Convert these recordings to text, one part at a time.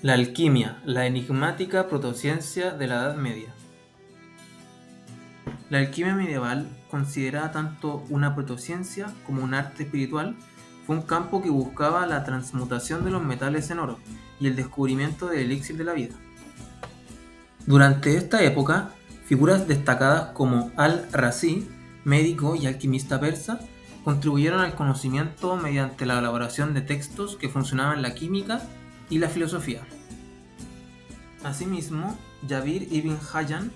La alquimia, la enigmática protociencia de la Edad Media. La alquimia medieval, considerada tanto una protociencia como un arte espiritual, fue un campo que buscaba la transmutación de los metales en oro y el descubrimiento del elixir de la vida. Durante esta época, figuras destacadas como Al-Razi, médico y alquimista persa, contribuyeron al conocimiento mediante la elaboración de textos que funcionaban en la química y la filosofía. Asimismo, Jabir ibn Hayyan,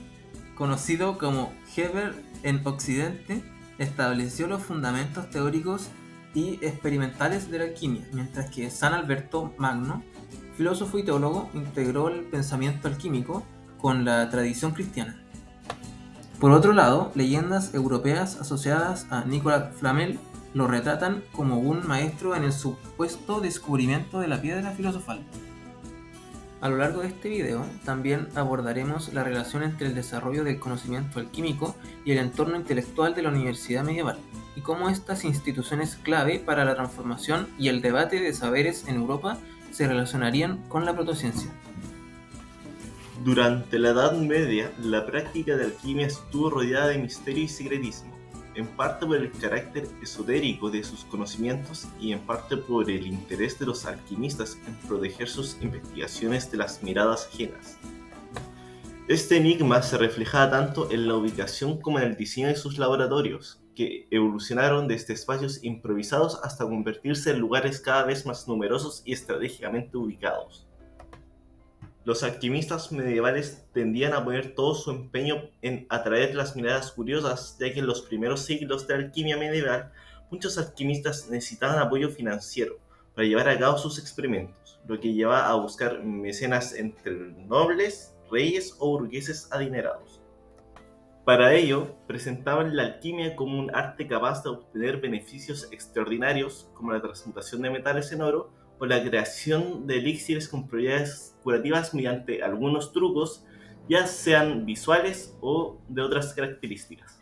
conocido como Geber en Occidente, estableció los fundamentos teóricos y experimentales de la alquimia, mientras que San Alberto Magno, filósofo y teólogo, integró el pensamiento alquímico con la tradición cristiana. Por otro lado, leyendas europeas asociadas a Nicolas Flamel lo retratan como un maestro en el supuesto descubrimiento de la piedra filosofal. A lo largo de este video también abordaremos la relación entre el desarrollo del conocimiento alquímico y el entorno intelectual de la universidad medieval, y cómo estas instituciones clave para la transformación y el debate de saberes en Europa se relacionarían con la protociencia. Durante la Edad Media, la práctica de alquimia estuvo rodeada de misterio y secretismo, en parte por el carácter esotérico de sus conocimientos y en parte por el interés de los alquimistas en proteger sus investigaciones de las miradas ajenas. Este enigma se reflejaba tanto en la ubicación como en el diseño de sus laboratorios, que evolucionaron desde espacios improvisados hasta convertirse en lugares cada vez más numerosos y estratégicamente ubicados. Los alquimistas medievales tendían a poner todo su empeño en atraer las miradas curiosas, ya que en los primeros siglos de la alquimia medieval, muchos alquimistas necesitaban apoyo financiero para llevar a cabo sus experimentos, lo que llevaba a buscar mecenas entre nobles, reyes o burgueses adinerados. Para ello, presentaban la alquimia como un arte capaz de obtener beneficios extraordinarios, como la transmutación de metales en oro, o la creación de elixires con propiedades curativas mediante algunos trucos, ya sean visuales o de otras características.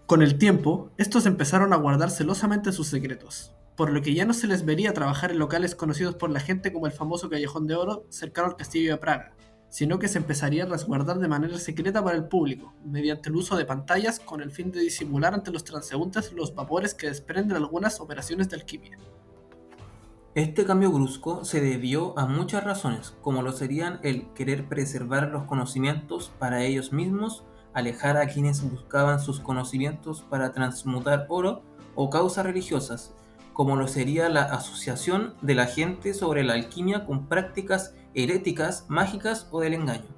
Con el tiempo, estos empezaron a guardar celosamente sus secretos, por lo que ya no se les vería trabajar en locales conocidos por la gente como el famoso Callejón de Oro cercano al Castillo de Praga, sino que se empezaría a resguardar de manera secreta para el público, mediante el uso de pantallas con el fin de disimular ante los transeúntes los vapores que desprenden algunas operaciones de alquimia. Este cambio brusco se debió a muchas razones, como lo serían el querer preservar los conocimientos para ellos mismos, alejar a quienes buscaban sus conocimientos para transmutar oro, o causas religiosas, como lo sería la asociación de la gente sobre la alquimia con prácticas heréticas, mágicas o del engaño.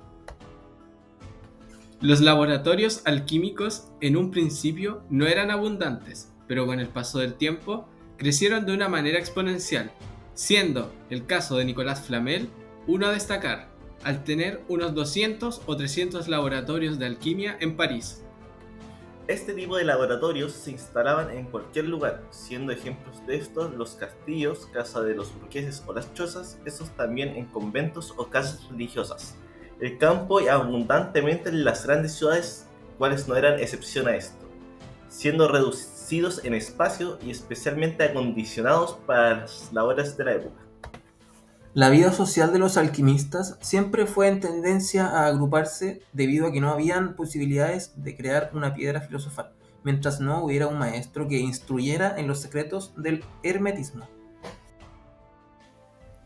Los laboratorios alquímicos en un principio no eran abundantes, pero con el paso del tiempo crecieron de una manera exponencial, siendo el caso de Nicolas Flamel uno a destacar, al tener unos 200 o 300 laboratorios de alquimia en París. Este tipo de laboratorios se instalaban en cualquier lugar, siendo ejemplos de estos los castillos, casa de los burgueses o las chozas, esos también en conventos o casas religiosas, el campo y abundantemente en las grandes ciudades, cuales no eran excepción a esto, siendo reducidos en espacio y especialmente acondicionados para las labores de la época. La vida social de los alquimistas siempre fue en tendencia a agruparse debido a que no habían posibilidades de crear una piedra filosofal, mientras no hubiera un maestro que instruyera en los secretos del hermetismo.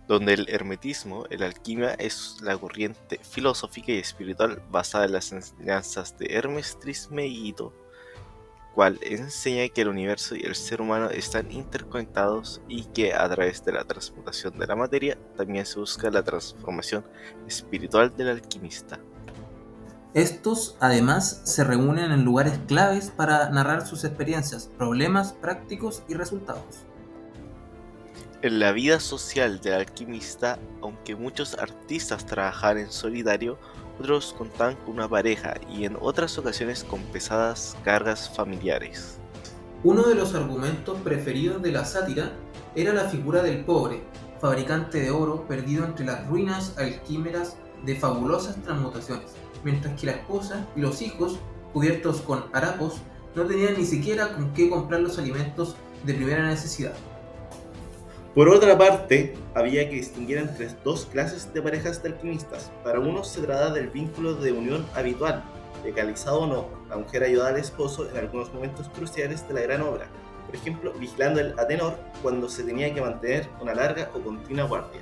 Donde el hermetismo, la alquimia, es la corriente filosófica y espiritual basada en las enseñanzas de Hermes Trismegisto, cual enseña que el universo y el ser humano están interconectados y que a través de la transmutación de la materia también se busca la transformación espiritual del alquimista. Estos, además, se reúnen en lugares claves para narrar sus experiencias, problemas prácticos y resultados. En la vida social del alquimista, aunque muchos artistas trabajaban en solitario, otros contaban con una pareja y en otras ocasiones con pesadas cargas familiares. Uno de los argumentos preferidos de la sátira era la figura del pobre, fabricante de oro perdido entre las ruinas alquímeras de fabulosas transmutaciones, mientras que la esposa y los hijos, cubiertos con harapos, no tenían ni siquiera con qué comprar los alimentos de primera necesidad. Por otra parte, había que distinguir entre dos clases de parejas de alquimistas. Para unos se trataba del vínculo de unión habitual, legalizado o no. La mujer ayudaba al esposo en algunos momentos cruciales de la gran obra, por ejemplo, vigilando el Atenor cuando se tenía que mantener una larga o continua guardia.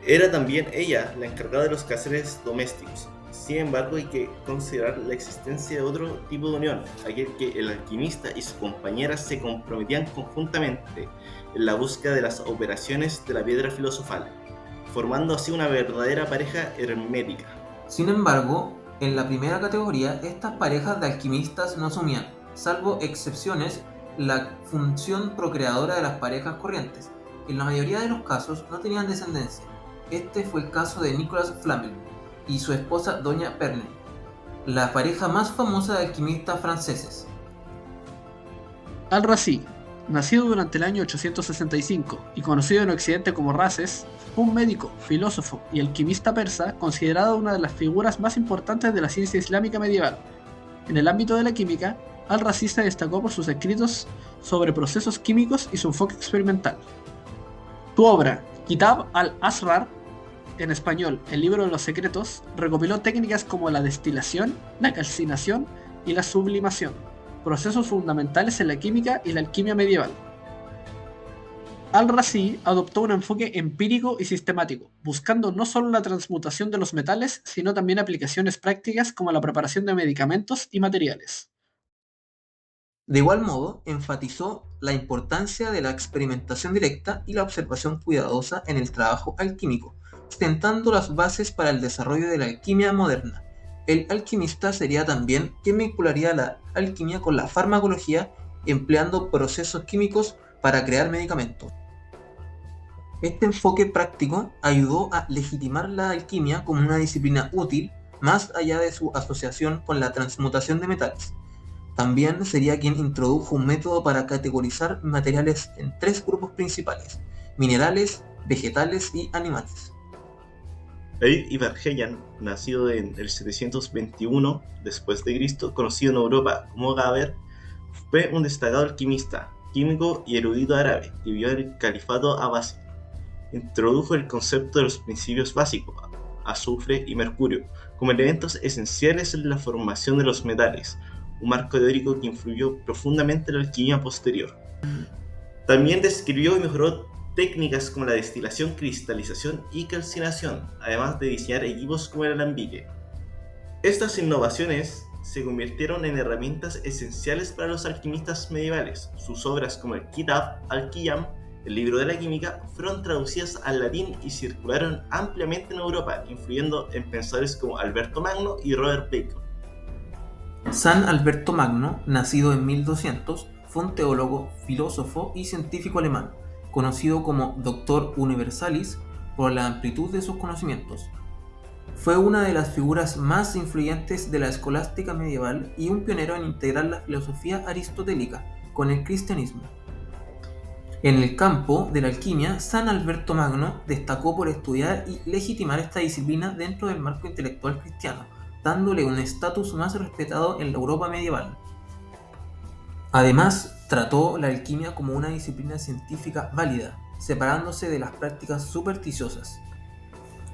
Era también ella la encargada de los quehaceres domésticos. Sin embargo, hay que considerar la existencia de otro tipo de unión, aquel que el alquimista y su compañera se comprometían conjuntamente en la búsqueda de las operaciones de la piedra filosofal, formando así una verdadera pareja hermética. Sin embargo, en la primera categoría, estas parejas de alquimistas no asumían, salvo excepciones, la función procreadora de las parejas corrientes. En la mayoría de los casos no tenían descendencia. Este fue el caso de Nicolas Flamel y su esposa Doña Pernay, la pareja más famosa de alquimistas franceses. Al-Razi, nacido durante el año 865 y conocido en Occidente como Races, fue un médico, filósofo y alquimista persa considerado una de las figuras más importantes de la ciencia islámica medieval. En el ámbito de la química, Al-Razi se destacó por sus escritos sobre procesos químicos y su enfoque experimental. Su obra, Kitab al-Asrar, en español, el libro de los secretos, recopiló técnicas como la destilación, la calcinación y la sublimación, procesos fundamentales en la química y la alquimia medieval. Al-Razi adoptó un enfoque empírico y sistemático, buscando no solo la transmutación de los metales, sino también aplicaciones prácticas como la preparación de medicamentos y materiales. De igual modo, enfatizó la importancia de la experimentación directa y la observación cuidadosa en el trabajo alquímico, sentando las bases para el desarrollo de la alquimia moderna. El alquimista sería también quien vincularía la alquimia con la farmacología, empleando procesos químicos para crear medicamentos. Este enfoque práctico ayudó a legitimar la alquimia como una disciplina útil, más allá de su asociación con la transmutación de metales. También sería quien introdujo un método para categorizar materiales en tres grupos principales: minerales, vegetales y animales. David Ibn Hayyan, nacido en el 721 después de Cristo, conocido en Europa como Gaber, fue un destacado alquimista, químico y erudito árabe que vivió en el califato abasí. Introdujo el concepto de los principios básicos, azufre y mercurio, como elementos esenciales en la formación de los metales, un marco teórico que influyó profundamente en la alquimia posterior. También describió y mejoró técnicas como la destilación, cristalización y calcinación, además de diseñar equipos como el alambique. Estas innovaciones se convirtieron en herramientas esenciales para los alquimistas medievales. Sus obras como el Kitab al-Qiyam, el libro de la química, fueron traducidas al latín y circularon ampliamente en Europa, influyendo en pensadores como Alberto Magno y Robert Bacon. San Alberto Magno, nacido en 1200, fue un teólogo, filósofo y científico alemán, conocido como Doctor Universalis por la amplitud de sus conocimientos. Fue una de las figuras más influyentes de la escolástica medieval y un pionero en integrar la filosofía aristotélica con el cristianismo. En el campo de la alquimia, San Alberto Magno destacó por estudiar y legitimar esta disciplina dentro del marco intelectual cristiano, dándole un estatus más respetado en la Europa medieval. Además, trató la alquimia como una disciplina científica válida, separándose de las prácticas supersticiosas.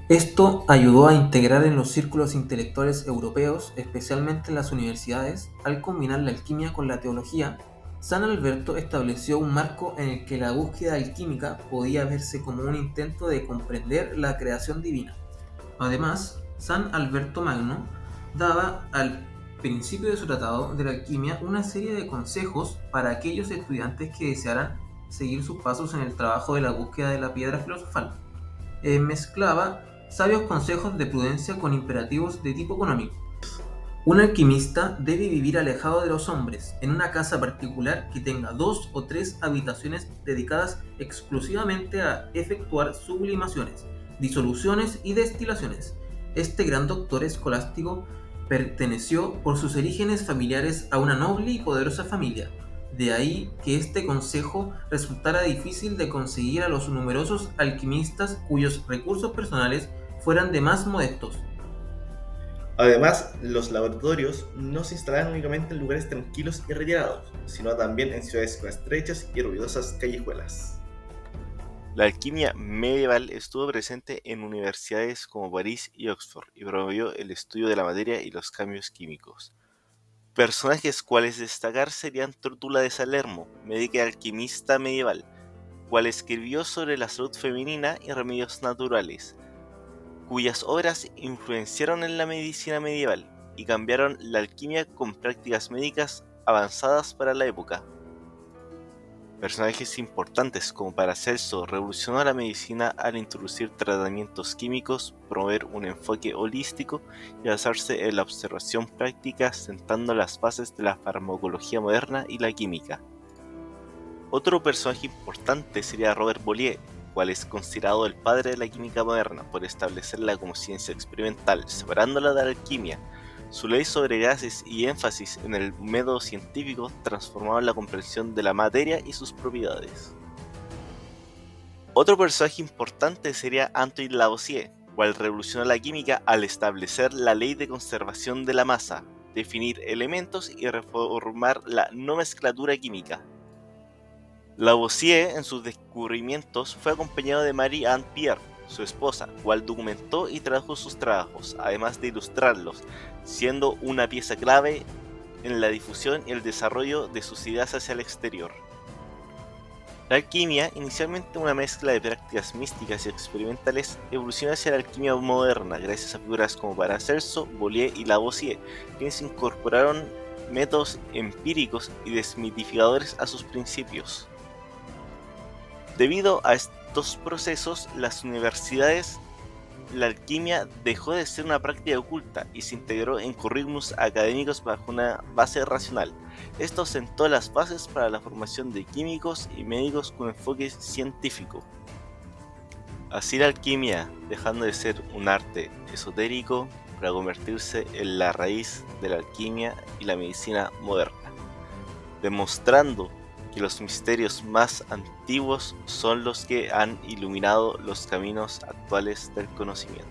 Esto ayudó a integrar en los círculos intelectuales europeos, especialmente en las universidades. Al combinar la alquimia con la teología, San Alberto estableció un marco en el que la búsqueda alquímica podía verse como un intento de comprender la creación divina. Además, San Alberto Magno daba al principio de su tratado de la alquimia una serie de consejos para aquellos estudiantes que desearan seguir sus pasos en el trabajo de la búsqueda de la piedra filosofal. Mezclaba sabios consejos de prudencia con imperativos de tipo económico. Un alquimista debe vivir alejado de los hombres, en una casa particular que tenga 2 o 3 habitaciones dedicadas exclusivamente a efectuar sublimaciones, disoluciones y destilaciones. Este gran doctor escolástico perteneció por sus orígenes familiares a una noble y poderosa familia. De ahí que este consejo resultara difícil de conseguir a los numerosos alquimistas cuyos recursos personales fueran de más modestos. Además, los laboratorios no se instalaban únicamente en lugares tranquilos y retirados, sino también en ciudades con estrechas y ruidosas callejuelas. La alquimia medieval estuvo presente en universidades como París y Oxford y promovió el estudio de la materia y los cambios químicos. Personajes cuales destacar serían Trotula de Salermo, médica y alquimista medieval, cual escribió sobre la salud femenina y remedios naturales, cuyas obras influenciaron en la medicina medieval y cambiaron la alquimia con prácticas médicas avanzadas para la época. Personajes importantes como Paracelso revolucionó la medicina al introducir tratamientos químicos, promover un enfoque holístico y basarse en la observación práctica, sentando las bases de la farmacología moderna y la química. Otro personaje importante sería Robert Boyle, cual es considerado el padre de la química moderna por establecerla como ciencia experimental, separándola de la alquimia. Su ley sobre gases y énfasis en el método científico transformaron la comprensión de la materia y sus propiedades. Otro personaje importante sería Antoine Lavoisier, cual revolucionó la química al establecer la ley de conservación de la masa, definir elementos y reformar la nomenclatura química. Lavoisier en sus descubrimientos fue acompañado de Marie-Anne Pierre, su esposa, cual documentó y tradujo sus trabajos, además de ilustrarlos, siendo una pieza clave en la difusión y el desarrollo de sus ideas hacia el exterior. La alquimia, inicialmente una mezcla de prácticas místicas y experimentales, evolucionó hacia la alquimia moderna gracias a figuras como Paracelso, Boyle y Lavoisier, quienes incorporaron métodos empíricos y desmitificadores a sus principios. Debido a estos procesos, las universidades, la alquimia dejó de ser una práctica oculta y se integró en currículums académicos bajo una base racional. Esto sentó las bases para la formación de químicos y médicos con enfoque científico. Así la alquimia, dejando de ser un arte esotérico para convertirse en la raíz de la alquimia y la medicina moderna, demostrando que los misterios más antiguos son los que han iluminado los caminos actuales del conocimiento.